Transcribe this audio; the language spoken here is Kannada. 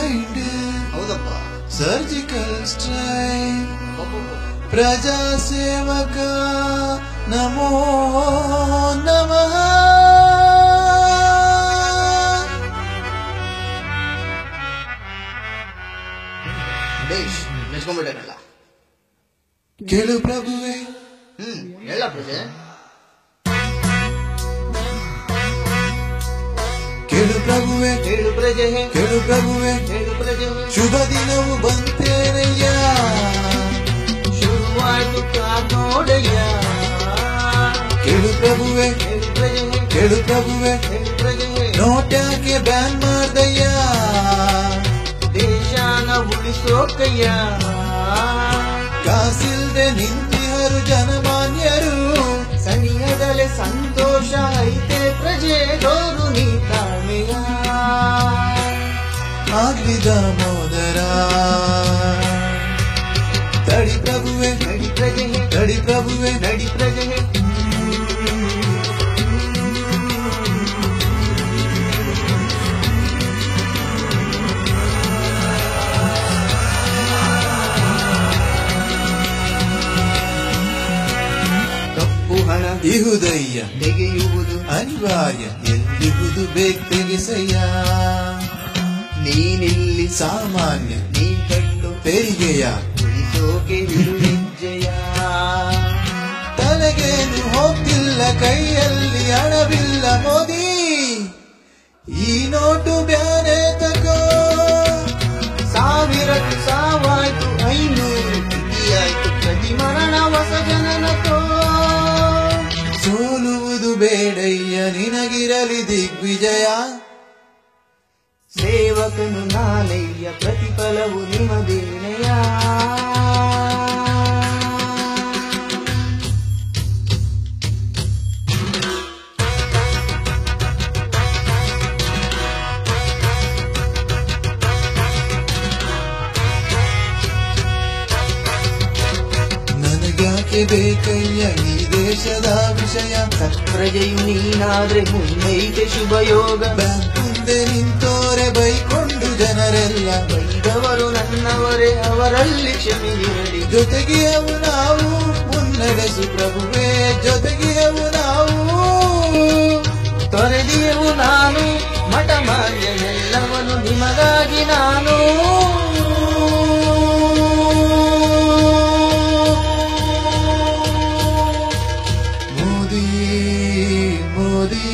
ಮೈಂಡ್ ಹೌದಪ್ಪ. ಸರ್ಜಿಕಲ್ ಸ್ಟ್ರೈಕ್ ಪ್ರಜಾ ಸೇವಕ ನಮೋ ನಮಃ. ನೆಚ್ಕೊಂಡ್ಬಿಟ್ಟಲ್ಲ. ಕೇಳು ಪ್ರಭುವೆ. ಹೇಳ ಪ್ರಜೆ. ಕೇಳು ಪ್ರಭುವೆ, ಹೇಳು ಪ್ರಜೆ, ಕೇಳು ಪ್ರಭುವೆ, ಹೇಳು ಪ್ರಜೆ. ಶುಭ ದಿನವು ಬಂತೇನಯ್ಯ, ಶುರುವಾಯ್ತು ನೋಡಯ್ಯ. ಕೇಳು ಪ್ರಭುವೆ, ಹೇಳು ಪ್ರಜೆ, ಕೇಳು ಪ್ರಭುವೆ, ಹೇಳು ಪ್ರಜೆ. ನೋಟ್ಯಾಕೆ ಬ್ಯಾನ್ ಮಾಡ್ದಯ್ಯ, ದೇಶಾನ ಉಳಿಸೋಕಯ್ಯ. ಕಾಸಿಲ್ದೆ ನಿಂತಿಹರು ಜನಮಾನ್ಯರು, ಸನಿಹದಲೆ ಸಂತೋಷ ಐತೆ ಪ್ರಜೆ ದೋರು ನೀ ತಾಳ್ಮೆಯ. ಆಗ್ಲಿ ದಾಮೋದರ. ತಡಿ ಪ್ರಭುವೆ, ನಡಿ ಪ್ರಜೆ, ತಡಿ ಪ್ರಭುವೆ, ನಡಿ ಪ್ರಜೆ. ಕಪ್ಪು ಹಣ ಇಹುದಯ್ಯ ತೆಗೆಯುವುದು ಅನಿವಾರ್ಯ, ಎಲ್ಲಿಹುದು ಬೇಕ್ ತೆಗೆಸಯ್ಯ. ನೀನಿಲ್ಲಿ ಸಾಮಾನ್ಯ ನೀ ಕಟ್ಟು ತೆರಿಗೆಯ ಉಳಿಸೋಕೆ ಇರು ಹೆಜ್ಜೆಯ. ತಲೆಗೇನು ಹೋಗ್ತಿಲ್ಲ, ಕೈಯಲ್ಲಿ ಹಣವಿಲ್ಲ ಮೋದಿ, ಈ ನೋಟು ಬ್ಯಾನೆ ತಗೋ. ಸಾವಿರಟ್ಟು ಸಾವಾಯ್ತು 500 ಆಯ್ತು ಪ್ರತಿ ಮರಣ ಹೊಸ ಜನನಕೋ. ಸೋಲುವುದು ಬೇಡಯ್ಯ, ನಿನಗಿರಲಿ ದಿಗ್ವಿಜಯ. ಸೇವಕನು ನಾನಯ್ಯ, ಪ್ರತಿಫಲವು ನಿಮದೇನೆಯ. ನನಗ್ಯಾಕೆ ಬೇಕಯ್ಯ ಈ ದೇಶದ ವಿಷಯ, ಸತ್ಪ್ರಜೆಯು ನೀನಾದ್ರೆ ಮುಂದೈತೆ ಶುಭಯೋಗ. ಬ್ಯಾಂಕ್ ಮುಂದೆ ನಿಂತೋರೆ ಬೈಕೊಂಡು ಜನರೆಲ್ಲ, ಬೈದವರು ನನ್ನವರೇ ಅವರಲ್ಲಿ ಕ್ಷಮೆಯಿರಲಿ. ಜೊತೆಗೆಯವು ನಾವು ಮುನ್ನಡೆಸು ಪ್ರಭುವೇ, ಜೊತೆಗೆಯವು ನಾವು. ತೊರೆದಿಯವು ನಾನು ಮಠ ಮಾನ್ಯ ಎಲ್ಲವನು ನಿಮಗಾಗಿ ನಾನು. ಮೋದಿ ಮೋದಿ